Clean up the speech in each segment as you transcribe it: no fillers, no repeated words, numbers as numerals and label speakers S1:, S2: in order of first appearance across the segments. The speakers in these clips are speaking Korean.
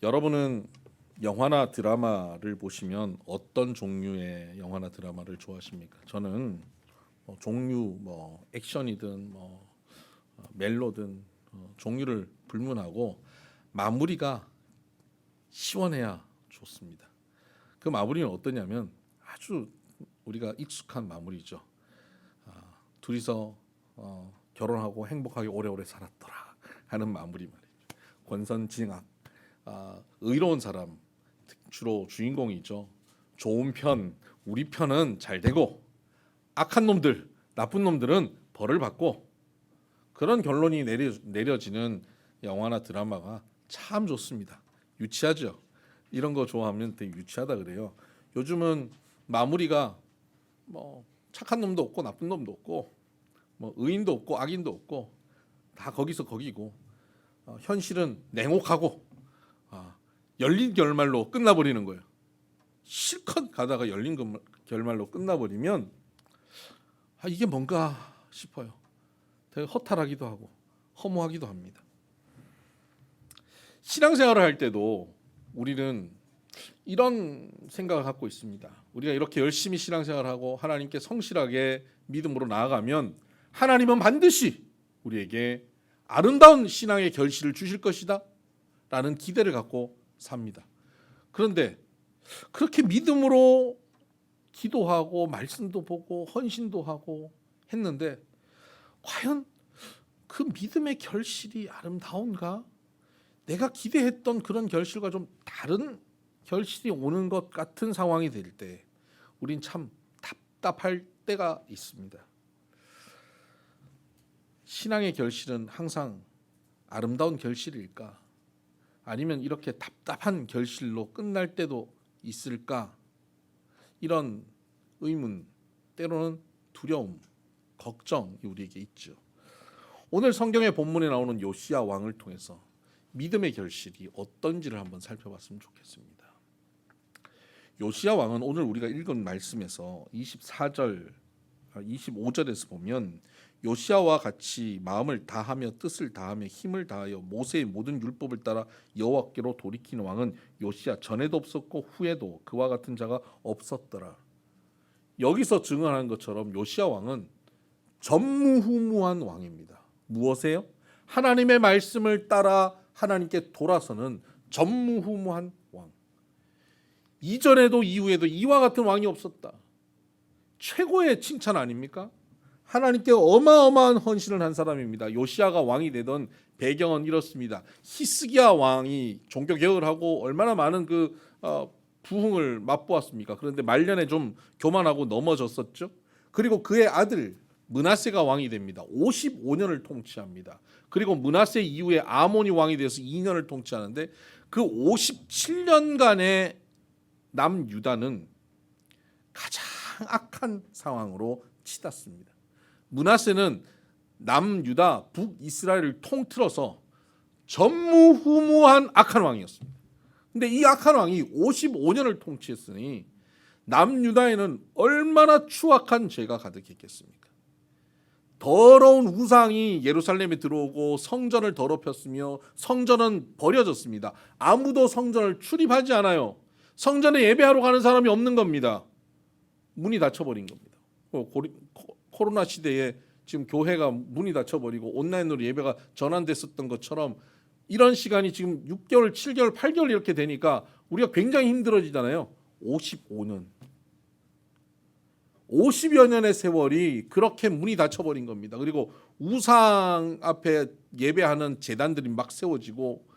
S1: 여러분은 영화나 드라마를 보시면 어떤 종류의 영화나 드라마를 좋아하십니까? 저는 종류 액션이든 멜로든 종류를 불문하고 마무리가 시원해야 좋습니다. 그 마무리는 어떠냐면 아주 우리가 익숙한 마무리죠. 둘이서 결혼하고 행복하게 오래오래 살았더라 하는 마무리 말이죠. 권선징악, 의로운 사람 주로 주인공이죠. 좋은 편, 우리 편은 잘 되고 악한 놈들, 나쁜 놈들은 벌을 받고 그런 결론이 내려지는 영화나 드라마가 참 좋습니다. 유치하죠. 이런 거 좋아하면 되게 유치하다 그래요. 요즘은 마무리가 착한 놈도 없고 나쁜 놈도 없고 의인도 없고 악인도 없고 다 거기서 거기고 현실은 냉혹하고 열린 결말로 끝나버리는 거예요. 실컷 가다가 열린 결말로 끝나버리면 이게 뭔가 싶어요. 되게 허탈하기도 하고 허무하기도 합니다. 신앙생활을 할 때도 우리는 이런 생각을 갖고 있습니다. 우리가 이렇게 열심히 신앙생활하고 하나님께 성실하게 믿음으로 나아가면 하나님은 반드시 우리에게 아름다운 신앙의 결실을 주실 것이다 라는 기대를 갖고 삽니다. 그런데 그렇게 믿음으로 기도하고 말씀도 보고 헌신도 하고 했는데 과연 그 믿음의 결실이 아름다운가? 내가 기대했던 그런 결실과 좀 다른 결실이 오는 것 같은 상황이 될 때 우린 참 답답할 때가 있습니다. 신앙의 결실은 항상 아름다운 결실일까? 아니면 이렇게 답답한 결실로 끝날 때도 있을까? 이런 의문, 때로는 두려움, 걱정이 우리에게 있죠. 오늘 성경의 본문에 나오는 요시야 왕을 통해서 믿음의 결실이 어떤지를 한번 살펴봤으면 좋겠습니다. 요시야 왕은 오늘 우리가 읽은 말씀에서 24절, 25절에서 보면 요시야와 같이 마음을 다하며 뜻을 다하며 힘을 다하여 모세의 모든 율법을 따라 여호와께로 돌이키는 왕은 요시야 전에도 없었고 후에도 그와 같은 자가 없었더라. 여기서 증언하는 것처럼 요시야 왕은 전무후무한 왕입니다. 무엇에요? 하나님의 말씀을 따라 하나님께 돌아서는 전무후무한 왕. 이전에도 이후에도 이와 같은 왕이 없었다. 최고의 칭찬 아닙니까? 하나님께 어마어마한 헌신을 한 사람입니다. 요시야가 왕이 되던 배경은 이렇습니다. 히스기야 왕이 종교 개혁을 하고 얼마나 많은 부흥을 맛보았습니까? 그런데 말년에 좀 교만하고 넘어졌었죠. 그리고 그의 아들 므낫세가 왕이 됩니다. 55년을 통치합니다. 그리고 므낫세 이후에 아몬이 왕이 돼서 2년을 통치하는데 그 57년간의 남유다는 가장 악한 상황으로 치닫습니다. 므낫세는 남유다 북이스라엘을 통틀어서 전무후무한 악한 왕이었습니다. 근데 이 악한 왕이 55년을 통치했으니 남유다에는 얼마나 추악한 죄가 가득했겠습니까? 더러운 우상이 예루살렘에 들어오고 성전을 더럽혔으며 성전은 버려졌습니다. 아무도 성전을 출입하지 않아요. 성전에 예배하러 가는 사람이 없는 겁니다. 문이 닫혀버린 겁니다. 코로나 시대에 지금 교회가 문이 닫혀버리고 온라인으로 예배가 전환됐었던 것처럼 이런 시간이 지금 6개월, 7개월, 8개월 이렇게 되니까 우리가 굉장히 힘들어지잖아요. 55년. 50여 년의 세월이 그렇게 문이 닫혀버린 겁니다. 그리고 우상 앞에 예배하는 제단들이 막 세워지고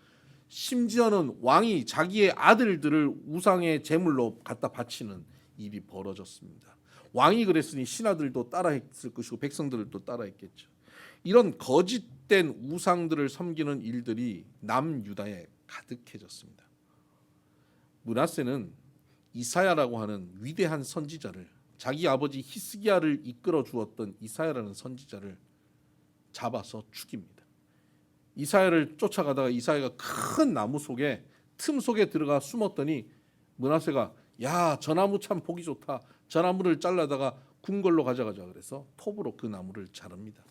S1: 심지어는 왕이 자기의 아들들을 우상의 제물로 갖다 바치는 일이 벌어졌습니다. 왕이 그랬으니 신하들도 따라했을 것이고 백성들도 따라했겠죠. 이런 거짓된 우상들을 섬기는 일들이 남유다에 가득해졌습니다. 므낫세는 이사야라고 하는 위대한 선지자를, 자기 아버지 히스기야를 이끌어 주었던 이사야라는 선지자를 잡아서 죽입니다. 이사야를 쫓아가다가 이사야가 큰 나무 속에 틈 속에 들어가 숨었더니 므낫세가 야, 저 나무 참 보기 좋다. 저 나무를 잘라다가 궁궐로 가져가자 그래서 톱으로 그 나무를 자릅니다.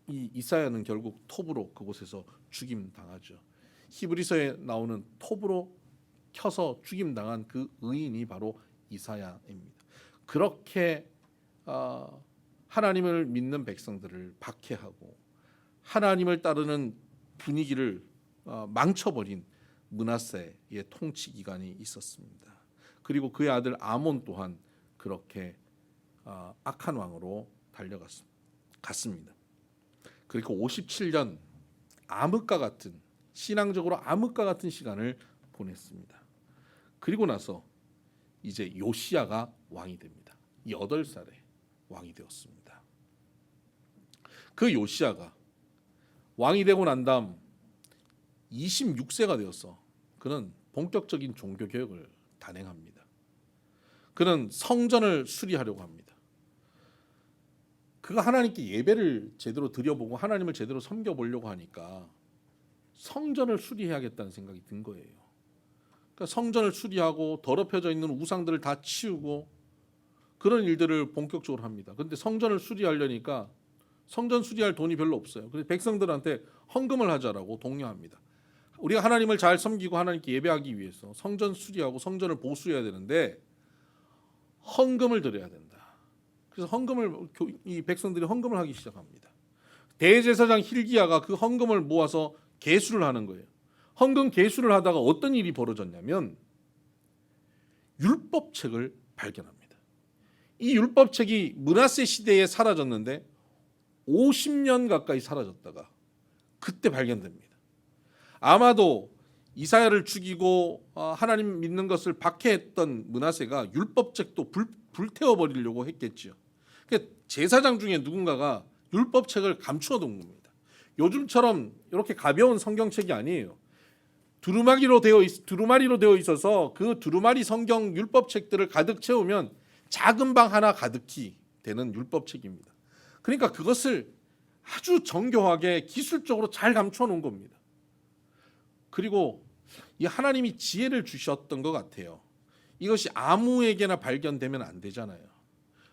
S1: 이사야는 결국 톱으로 그곳에서 죽임 당하죠. 히브리서에 나오는 톱으로 켜서 죽임당한 그 의인이 바로 이사야입니다. 그렇게 하나님을 믿는 백성들을 박해하고 하나님을 따르는 분위기를 망쳐버린 므낫세의 통치 기간이 있었습니다. 그리고 그의 아들 아몬 또한 그렇게 악한 왕으로 달려갔습니다. 그리고 57년 암흑과 같은, 신앙적으로 암흑과 같은 시간을 보냈습니다. 그리고 나서 이제 요시야가 왕이 됩니다. 8살에 왕이 되었습니다. 그 요시야가 왕이 되고 난 다음 26세가 되어서 그는 본격적인 종교 개혁을 단행합니다. 그는 성전을 수리하려고 합니다. 그가 하나님께 예배를 제대로 드려보고 하나님을 제대로 섬겨보려고 하니까 성전을 수리해야겠다는 생각이 든 거예요. 그러니까 성전을 수리하고 더럽혀져 있는 우상들을 다 치우고 그런 일들을 본격적으로 합니다. 그런데 성전을 수리하려니까 성전 수리할 돈이 별로 없어요. 그래서 백성들한테 헌금을 하자라고 독려합니다. 우리가 하나님을 잘 섬기고 하나님께 예배하기 위해서 성전 수리하고 성전을 보수해야 되는데 헌금을 드려야 된다. 그래서 이 백성들이 헌금을 하기 시작합니다. 대제사장 hil기야가 그 헌금을 모아서 계수를 하는 거예요. 헌금 계수를 하다가 어떤 일이 벌어졌냐면 율법책을 발견합니다. 이 율법책이 므낫세 시대에 사라졌는데 50년 가까이 사라졌다가 그때 발견됩니다. 아마도 이사야를 죽이고 하나님 믿는 것을 박해했던 므낫세가 율법책도 불태워 버리려고 했겠지요. 그러니까 제사장 중에 누군가가 율법책을 감추어 둔 겁니다. 요즘처럼 이렇게 가벼운 성경책이 아니에요. 두루마리로 되어 있어서 그 두루마리 성경 율법책들을 가득 채우면 작은 방 하나 가득히 되는 율법책입니다. 그러니까 그것을 아주 정교하게 기술적으로 잘 감춰 놓은 겁니다. 그리고 이 하나님이 지혜를 주셨던 것 같아요. 이것이 아무에게나 발견되면 안 되잖아요.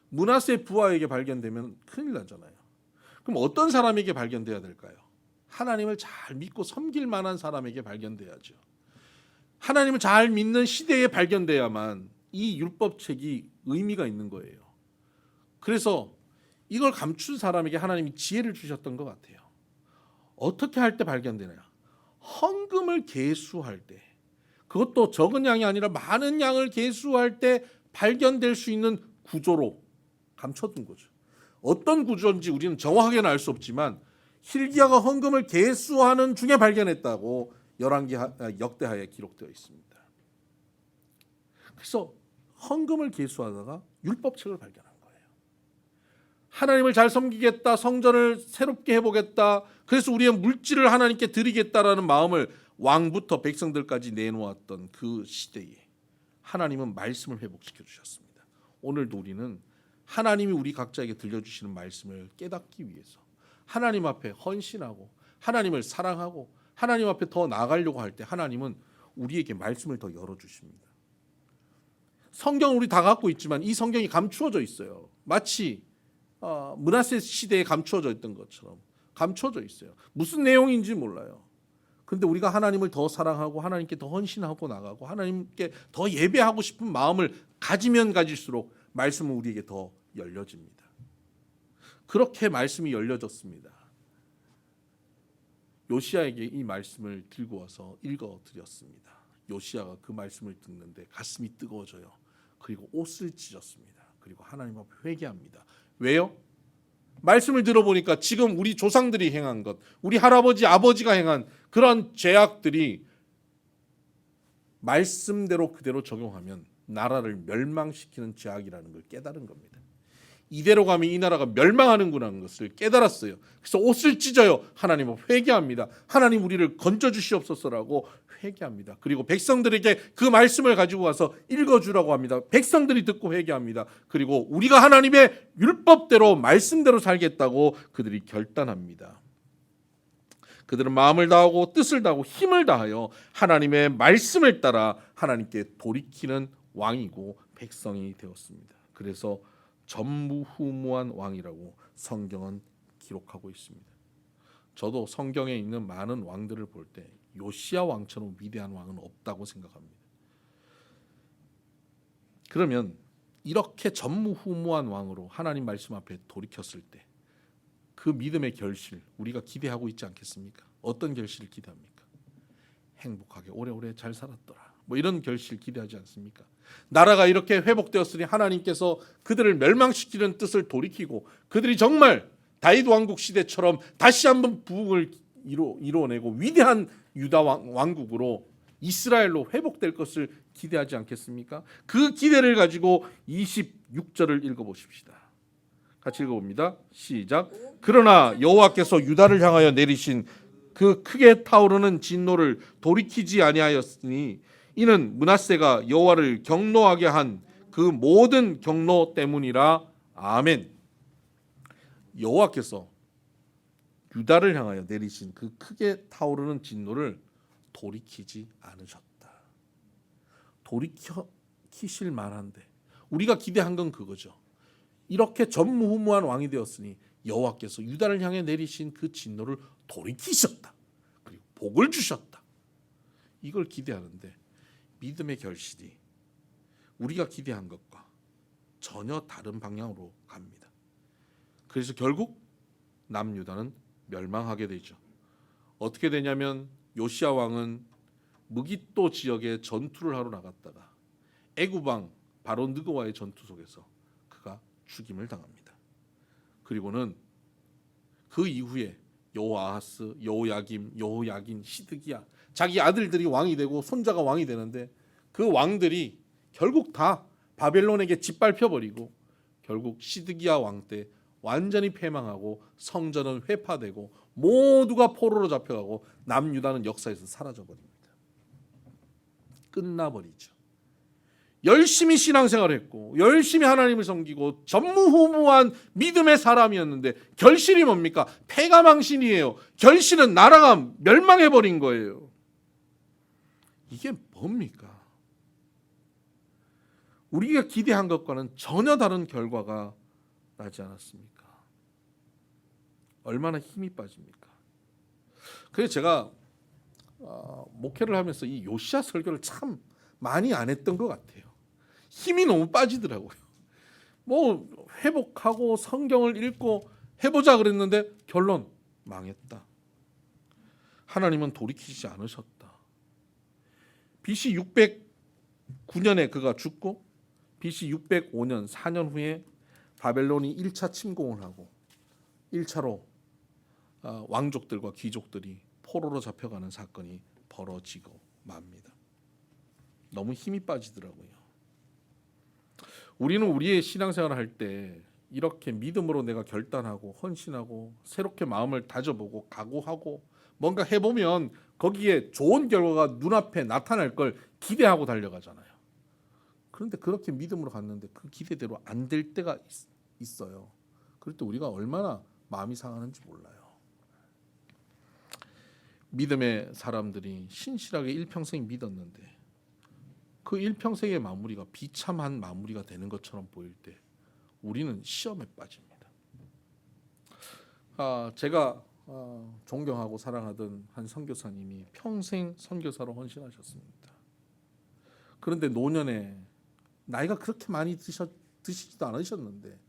S1: 므낫세 부하에게 발견되면 큰일 나잖아요. 그럼 어떤 사람에게 발견돼야 될까요? 하나님을 잘 믿고 섬길 만한 사람에게 발견돼야죠. 하나님을 잘 믿는 시대에 발견돼야만 이 율법책이 의미가 있는 거예요. 그래서 이걸 감춘 사람에게 하나님이 지혜를 주셨던 것 같아요. 어떻게 할 때 발견되냐? 헌금을 계수할 때, 그것도 적은 양이 아니라 많은 양을 계수할 때 발견될 수 있는 구조로 감춰둔 거죠. 어떤 구조인지 우리는 정확하게는 알 수 없지만 hil기야가 헌금을 계수하는 중에 발견했다고 열왕기 역대하에 기록되어 있습니다. 그래서 헌금을 계수하다가 율법책을 발견한 거예요. 하나님을 잘 섬기겠다, 성전을 새롭게 해보겠다, 그래서 우리의 물질을 하나님께 드리겠다라는 마음을 왕부터 백성들까지 내놓았던 그 시대에 하나님은 말씀을 회복시켜 주셨습니다. 오늘도 우리는 하나님이 우리 각자에게 들려주시는 말씀을 깨닫기 위해서 하나님 앞에 헌신하고 하나님을 사랑하고 하나님 앞에 더 나아가려고 할 때 하나님은 우리에게 말씀을 더 열어주십니다. 성경을 우리 다 갖고 있지만 이 성경이 감추어져 있어요. 마치 므낫세 시대에 감추어져 있던 것처럼 감추어져 있어요. 무슨 내용인지 몰라요. 그런데 우리가 하나님을 더 사랑하고 하나님께 더 헌신하고 나가고 하나님께 더 예배하고 싶은 마음을 가지면 가질수록 말씀은 우리에게 더 열려집니다. 그렇게 말씀이 열려졌습니다. 요시야에게 이 말씀을 들고 와서 읽어드렸습니다. 요시야가 그 말씀을 듣는데 가슴이 뜨거워져요. 그리고 옷을 찢었습니다. 그리고 하나님 앞에 회개합니다. 왜요? 말씀을 들어보니까 지금 우리 조상들이 행한 것, 우리 할아버지, 아버지가 행한 그런 죄악들이 말씀대로 그대로 적용하면 나라를 멸망시키는 죄악이라는 걸 깨달은 겁니다. 이대로 가면 이 나라가 멸망하는구나 것을 깨달았어요. 그래서 옷을 찢어요. 하나님 앞에 회개합니다. 하나님 우리를 건져주시옵소서라고 회개합니다. 그리고 백성들에게 그 말씀을 가지고 와서 읽어주라고 합니다. 백성들이 듣고 회개합니다. 그리고 우리가 하나님의 율법대로 말씀대로 살겠다고 그들이 결단합니다. 그들은 마음을 다하고 뜻을 다하고 힘을 다하여 하나님의 말씀을 따라 하나님께 돌이키는 왕이고 백성이 되었습니다. 그래서 전무후무한 왕이라고 성경은 기록하고 있습니다. 저도 성경에 있는 많은 왕들을 볼 때 요시야 왕처럼 위대한 왕은 없다고 생각합니다. 그러면 이렇게 전무후무한 왕으로 하나님 말씀 앞에 돌이켰을 때 그 믿음의 결실 우리가 기대하고 있지 않겠습니까? 어떤 결실을 기대합니까? 행복하게 오래오래 잘 살았더라. 뭐 이런 결실 기대하지 않습니까? 나라가 이렇게 회복되었으니 하나님께서 그들을 멸망시키는 뜻을 돌이키고 그들이 정말 다윗 왕국 시대처럼 다시 한번 부흥을 이루어내고 위대한 유다 왕국으로 이스라엘로 회복될 것을 기대하지 않겠습니까? 그 기대를 가지고 26절을 읽어보십시다. 같이 읽어봅니다. 시작. 그러나 여호와께서 유다를 향하여 내리신 그 크게 타오르는 진노를 돌이키지 아니하였으니 이는 므낫세가 여호와를 경노하게 한 그 모든 경노 때문이라. 아멘. 여호와께서 유다를 향하여 내리신 그 크게 타오르는 진노를 돌이키지 않으셨다. 돌이키실 만한데 우리가 기대한 건 그거죠. 이렇게 전무후무한 왕이 되었으니 여호와께서 유다를 향해 내리신 그 진노를 돌이키셨다. 그리고 복을 주셨다. 이걸 기대하는데 믿음의 결실이 우리가 기대한 것과 전혀 다른 방향으로 갑니다. 그래서 결국 남유다는 멸망하게 되죠. 어떻게 되냐면 요시야 왕은 무깃도 지역에 전투를 하러 나갔다가 애굽 왕 바로 느고와의 전투 속에서 그가 죽임을 당합니다. 그리고는 그 이후에 여호아하스, 여호야김, 여호야긴, 시드기야 자기 아들들이 왕이 되고 손자가 왕이 되는데 그 왕들이 결국 다 바벨론에게 짓밟혀 버리고 결국 시드기야 왕 때 완전히 패망하고 성전은 회파되고 모두가 포로로 잡혀가고 남유다는 역사에서 사라져 버립니다. 끝나버리죠. 열심히 신앙생활을 했고 열심히 하나님을 섬기고 전무후무한 믿음의 사람이었는데 결실이 뭡니까? 패가망신이에요. 결실은 나라가 멸망해버린 거예요. 이게 뭡니까? 우리가 기대한 것과는 전혀 다른 결과가 나지 않았습니까? 얼마나 힘이 빠집니까? 그래서 제가 목회를 하면서 이 요시야 설교를 참 많이 안 했던 것 같아요. 힘이 너무 빠지더라고요. 뭐 회복하고 성경을 읽고 해보자 그랬는데 결론 망했다. 하나님은 돌이키지 않으셨다. BC 609년에 그가 죽고 BC 605년 4년 후에 바벨론이 1차 침공을 하고 1차로 왕족들과 귀족들이 포로로 잡혀가는 사건이 벌어지고 맙니다. 너무 힘이 빠지더라고요. 우리는 우리의 신앙생활을 할 때 이렇게 믿음으로 내가 결단하고 헌신하고 새롭게 마음을 다져보고 각오하고 뭔가 해보면 거기에 좋은 결과가 눈앞에 나타날 걸 기대하고 달려가잖아요. 그런데 그렇게 믿음으로 갔는데 그 기대대로 안 될 때가 있어요. 그럴 때 우리가 얼마나 마음이 상하는지 몰라요. 믿음의 사람들이 신실하게 일평생 믿었는데 그 일평생의 마무리가 비참한 마무리가 되는 것처럼 보일 때 우리는 시험에 빠집니다. 제가 존경하고 사랑하던 한 선교사님이 평생 선교사로 헌신하셨습니다. 그런데 노년에 나이가 그렇게 많이 드시지도 않으셨는데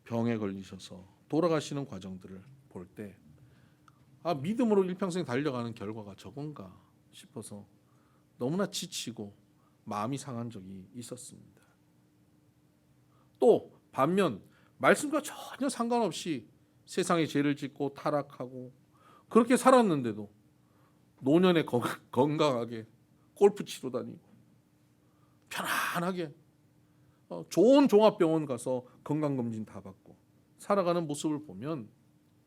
S1: 병에 걸리셔서 돌아가시는 과정들을 볼 때 믿음으로 일평생 달려가는 결과가 저건가 싶어서 너무나 지치고 마음이 상한 적이 있었습니다. 또 반면 말씀과 전혀 상관없이 세상에 죄를 짓고 타락하고 그렇게 살았는데도 노년에 건강하게 골프 치러 다니고 편안하게 좋은 종합병원 가서 건강검진 다 받고 살아가는 모습을 보면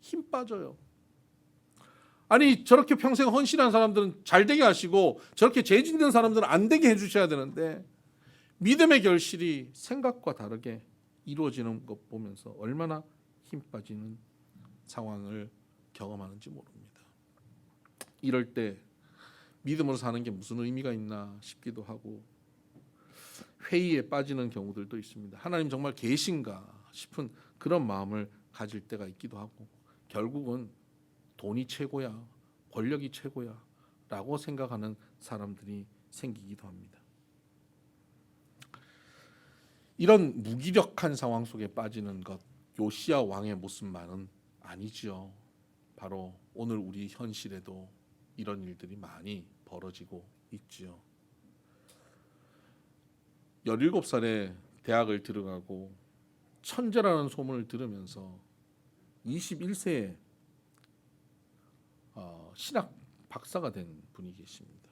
S1: 힘 빠져요. 아니 저렇게 평생 헌신한 사람들은 잘 되게 하시고 저렇게 죄 짓는 사람들은 안 되게 해주셔야 되는데 믿음의 결실이 생각과 다르게 이루어지는 것 보면서 얼마나 힘 빠지는 상황을 경험하는지 모릅니다. 이럴 때 믿음으로 사는 게 무슨 의미가 있나 싶기도 하고 회의에 빠지는 경우들도 있습니다. 하나님 정말 계신가 싶은 그런 마음을 가질 때가 있기도 하고 결국은 돈이 최고야, 권력이 최고야, 라고 생각하는 사람들이 생기기도 합니다. 이런 무기력한 상황 속에 빠지는 것, 요시야 왕의 모습만은 아니지요. 바로 오늘 우리 현실에도 이런 일들이 많이 벌어지고 있지요. 17살에 대학을 들어가고 천재라는 소문을 들으면서 21세에 신학 박사가 된 분이 계십니다.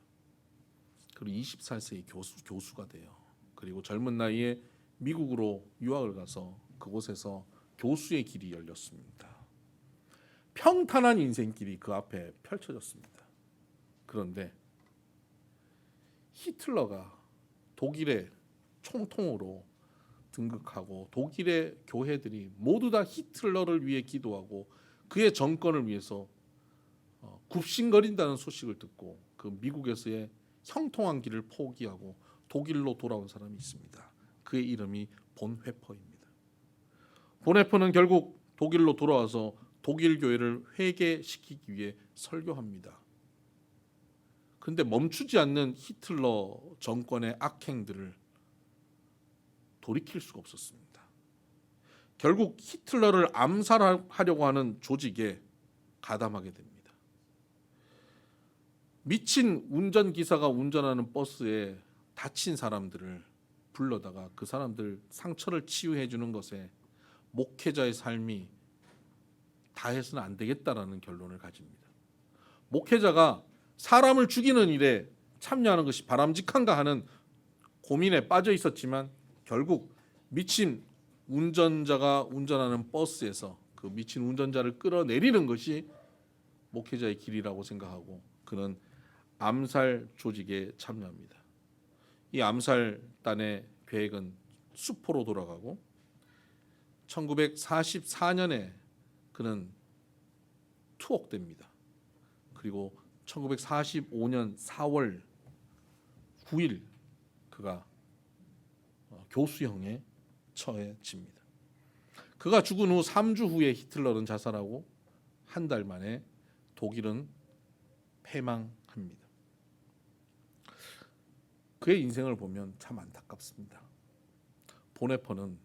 S1: 그리고 24세의 교수가 돼요. 그리고 젊은 나이에 미국으로 유학을 가서 그곳에서 교수의 길이 열렸습니다. 평탄한 인생길이 그 앞에 펼쳐졌습니다. 그런데 히틀러가 독일의 총통으로 등극하고 독일의 교회들이 모두 다 히틀러를 위해 기도하고 그의 정권을 위해서 굽신거린다는 소식을 듣고 그 미국에서의 형통한 길을 포기하고 독일로 돌아온 사람이 있습니다. 그의 이름이 본회퍼입니다. 본회퍼는 결국 독일로 돌아와서 독일 교회를 회개시키기 위해 설교합니다. 그런데 멈추지 않는 히틀러 정권의 악행들을 돌이킬 수가 없었습니다. 결국 히틀러를 암살하려고 하는 조직에 가담하게 됩니다. 미친 운전기사가 운전하는 버스에 다친 사람들을 불러다가 그 사람들 상처를 치유해 주는 것에 목회자의 삶이 다해서는 안 되겠다라는 결론을 가집니다. 목회자가 사람을 죽이는 일에 참여하는 것이 바람직한가 하는 고민에 빠져 있었지만 결국 미친 운전자가 운전하는 버스에서 그 미친 운전자를 끌어내리는 것이 목회자의 길이라고 생각하고 그는 암살 조직에 참여합니다. 이 암살단의 계획은 수포로 돌아가고 1944년에 그는 투옥됩니다. 그리고 1945년 4월 9일 그가 교수형에 처해집니다. 그가 죽은 후 3주 후에 히틀러는 자살하고 한 달 만에 독일은 패망합니다. 그의 인생을 보면 참 안타깝습니다. 본회퍼는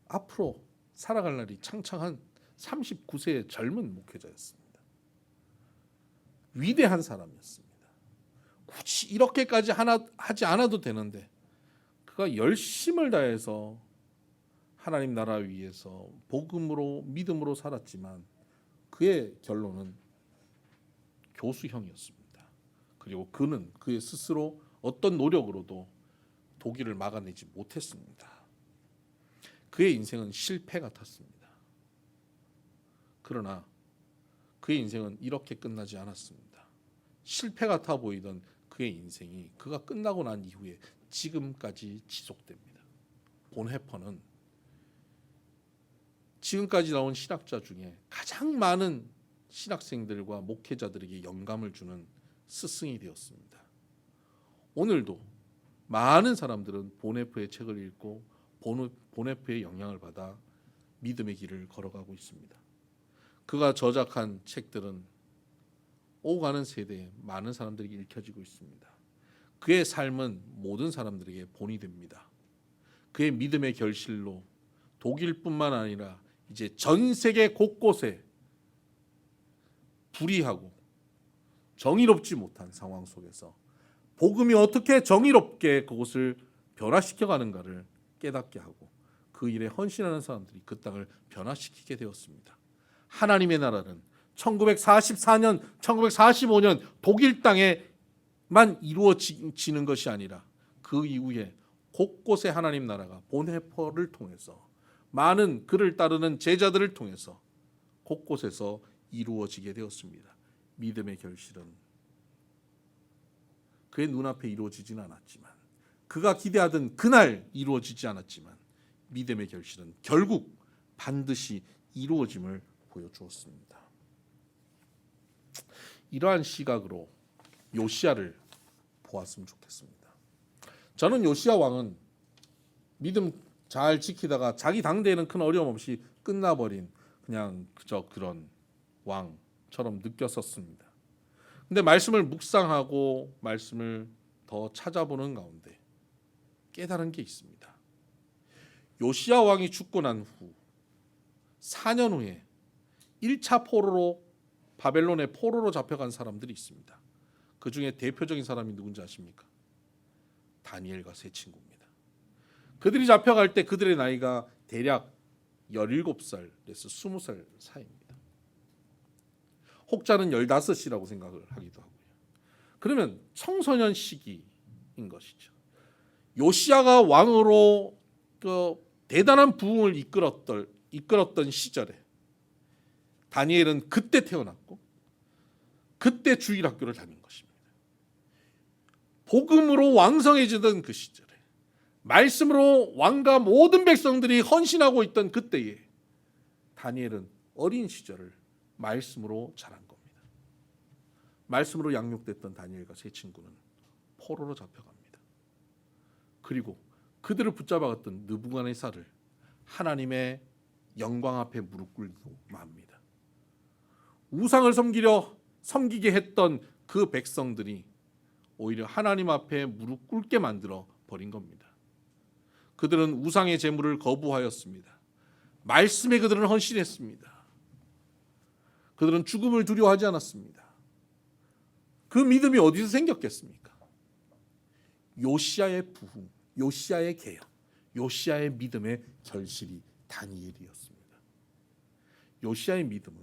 S1: 앞으로 살아갈 날이 창창한 39세의 젊은 목회자였습니다. 위대한 사람이었습니다. 굳이 이렇게까지 하지 않아도 되는데 그가 열심을 다해서 하나님 나라 위해서 복음으로 믿음으로 살았지만 그의 결론은 교수형이었습니다. 그리고 그는 그의 스스로 어떤 노력으로도 독일을 막아내지 못했습니다. 그의 인생은 실패 같았습니다. 그러나 그의 인생은 이렇게 끝나지 않았습니다. 실패 같아 보이던 그의 인생이 그가 끝나고 난 이후에 지금까지 지속됩니다. 본회퍼는 지금까지 나온 신학자 중에 가장 많은 신학생들과 목회자들에게 영감을 주는 스승이 되었습니다. 오늘도 많은 사람들은 본회퍼의 책을 읽고 본회퍼의 영향을 받아 믿음의 길을 걸어가고 있습니다. 그가 저작한 책들은 오가는 세대에 많은 사람들에게 읽혀지고 있습니다. 그의 삶은 모든 사람들에게 본이 됩니다. 그의 믿음의 결실로 독일뿐만 아니라 이제 전 세계 곳곳에 불의하고 정의롭지 못한 상황 속에서 복음이 어떻게 정의롭게 그곳을 변화시켜 가는가를 깨닫게 하고 그 일에 헌신하는 사람들이 그 땅을 변화시키게 되었습니다. 하나님의 나라는 1944년, 1945년 독일 땅에만 이루어지는 것이 아니라 그 이후에 곳곳에 하나님 나라가 본회퍼를 통해서 많은 그를 따르는 제자들을 통해서 곳곳에서 이루어지게 되었습니다. 믿음의 결실은 그의 눈앞에 이루어지지는 않았지만 그가 기대하던 그날 이루어지지 않았지만 믿음의 결실은 결국 반드시 이루어짐을 보여주었습니다. 이러한 시각으로 요시야를 보았으면 좋겠습니다. 저는 요시야 왕은 믿음 잘 지키다가 자기 당대에는 큰 어려움 없이 끝나버린 그냥 그저 그런 왕처럼 느꼈었습니다. 근데 말씀을 묵상하고 말씀을 더 찾아보는 가운데 깨달은 게 있습니다. 요시야 왕이 죽고 난 후 4년 후에 1차 포로로 바벨론의 포로로 잡혀간 사람들이 있습니다. 그 중에 대표적인 사람이 누군지 아십니까? 다니엘과 세 친구입니다. 그들이 잡혀갈 때 그들의 나이가 대략 17살에서 20살 사이입니다. 혹자는 15이라고 생각을 하기도 하고요. 그러면 청소년 시기인 것이죠. 요시야가 왕으로 대단한 부흥을 이끌었던 시절에 다니엘은 그때 태어났고 그때 주일학교를 다닌 것입니다. 복음으로 왕성해지던 그 시절에 말씀으로 왕과 모든 백성들이 헌신하고 있던 그때에 다니엘은 어린 시절을 말씀으로 자란 겁니다. 말씀으로 양육됐던 다니엘과 세 친구는 포로로 잡혀갑니다. 그리고 그들을 붙잡아갔던 느부갓네살을 하나님의 영광 앞에 무릎 꿇고 맙니다. 우상을 섬기게 했던 그 백성들이 오히려 하나님 앞에 무릎 꿇게 만들어 버린 겁니다. 그들은 우상의 제물을 거부하였습니다. 말씀에 그들은 헌신했습니다. 그들은 죽음을 두려워하지 않았습니다. 그 믿음이 어디서 생겼겠습니까? 요시야의 부흥, 요시야의 개혁, 요시야의 믿음의 결실이 다니엘이었습니다. 요시야의 믿음은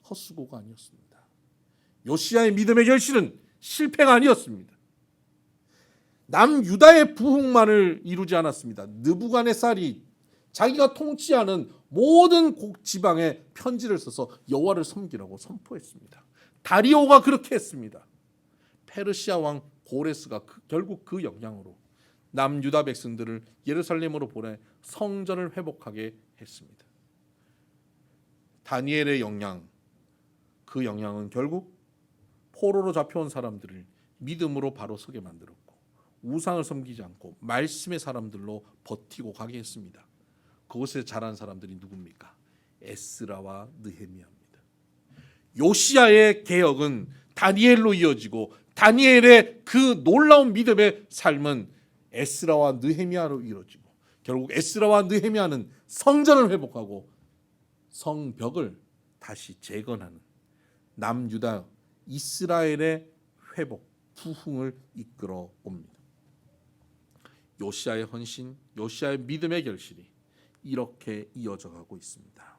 S1: 헛수고가 아니었습니다. 요시야의 믿음의 결실은 실패가 아니었습니다. 남유다의 부흥만을 이루지 않았습니다. 느부갓네살이 자기가 통치하는 모든 지방에 편지를 써서 여호와를 섬기라고 선포했습니다. 다리오가 그렇게 했습니다. 페르시아 왕 고레스가 결국 그 영향으로 남유다 백성들을 예루살렘으로 보내 성전을 회복하게 했습니다. 다니엘의 영향, 그 영향은 결국 포로로 잡혀온 사람들을 믿음으로 바로 서게 만들었고 우상을 섬기지 않고 말씀의 사람들로 버티고 가게 했습니다. 그곳에 자란 사람들이 누굽니까? 에스라와 느헤미야입니다. 요시야의 개혁은 다니엘로 이어지고 다니엘의 그 놀라운 믿음의 삶은 에스라와 느헤미야로 이루어지고 결국 에스라와 느헤미야는 성전을 회복하고 성벽을 다시 재건하는 남유다 이스라엘의 회복, 부흥을 이끌어 옵니다. 요시야의 헌신, 요시야의 믿음의 결실이 이렇게 이어져 가고 있습니다.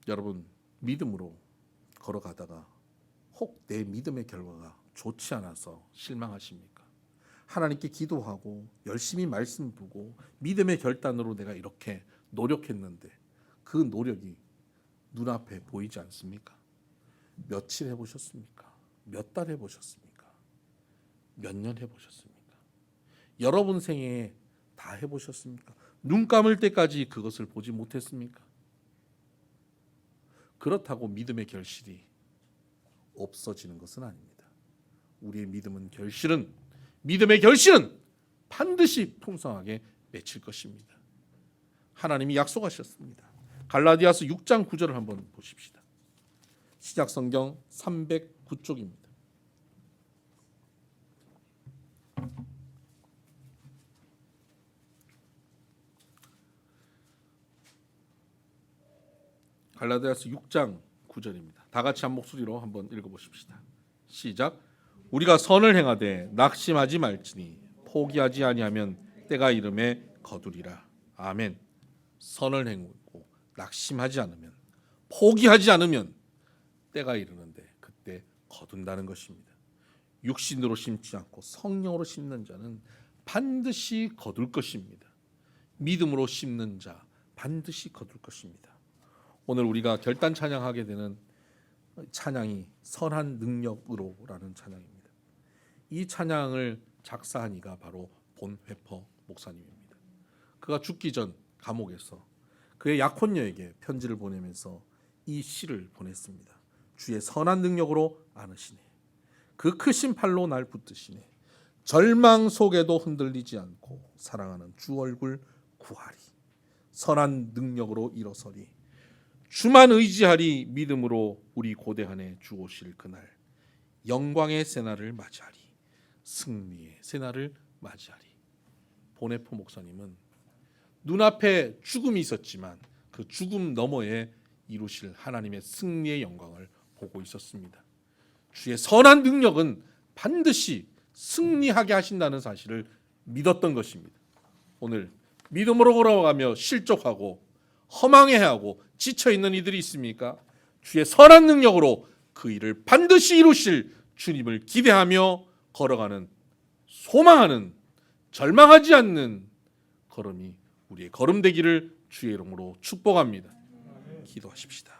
S1: 여러분, 믿음으로 걸어가다가 혹 내 믿음의 결과가 좋지 않아서 실망하십니까? 하나님께 기도하고 열심히 말씀 보고 믿음의 결단으로 내가 이렇게 노력했는데 그 노력이 눈앞에 보이지 않습니까? 며칠 해보셨습니까? 몇 달 해보셨습니까? 몇 년 해보셨습니까? 여러분 생애에 다 해보셨습니까? 눈 감을 때까지 그것을 보지 못했습니까? 그렇다고 믿음의 결실이 없어지는 것은 아닙니다. 우리의 믿음의 결실은 반드시 풍성하게 맺힐 것입니다. 하나님이 약속하셨습니다. 갈라디아서 6장 9절을 한번 보십시다. 시작 성경 309쪽입니다. 갈라디아서 6장 9절입니다. 다 같이 한 목소리로 한번 읽어보십시다. 시작. 우리가 선을 행하되 낙심하지 말지니 포기하지 아니하면 때가 이름에 거두리라. 아멘. 선을 행하고 낙심하지 않으면 포기하지 않으면 때가 이르는데 그때 거둔다는 것입니다. 육신으로 심지 않고 성령으로 심는 자는 반드시 거둘 것입니다. 믿음으로 심는 자 반드시 거둘 것입니다. 오늘 우리가 결단 찬양하게 되는 찬양이 선한 능력으로라는 찬양입니다. 이 찬양을 작사한 이가 바로 본회퍼 목사님입니다. 그가 죽기 전 감옥에서 그의 약혼녀에게 편지를 보내면서 이 시를 보냈습니다. 주의 선한 능력으로 안으시네. 그 크신 팔로 날 붙드시네. 절망 속에도 흔들리지 않고 사랑하는 주 얼굴 구하리. 선한 능력으로 일어서리. 주만 의지하리 믿음으로 우리 고대 한해 주 오실 그날 영광의 새날을 맞이하리. 승리의 새날을 맞이하리. 보네포 목사님은 눈앞에 죽음이 있었지만 그 죽음 너머에 이루실 하나님의 승리의 영광을 보고 있었습니다. 주의 선한 능력은 반드시 승리하게 하신다는 사실을 믿었던 것입니다. 오늘 믿음으로 걸어가며 실족하고 허망해하고 지쳐있는 이들이 있습니까? 주의 선한 능력으로 그 일을 반드시 이루실 주님을 기대하며 걸어가는, 소망하는, 절망하지 않는 걸음이 우리의 걸음 되기를 주의 이름으로 축복합니다. 기도하십시다.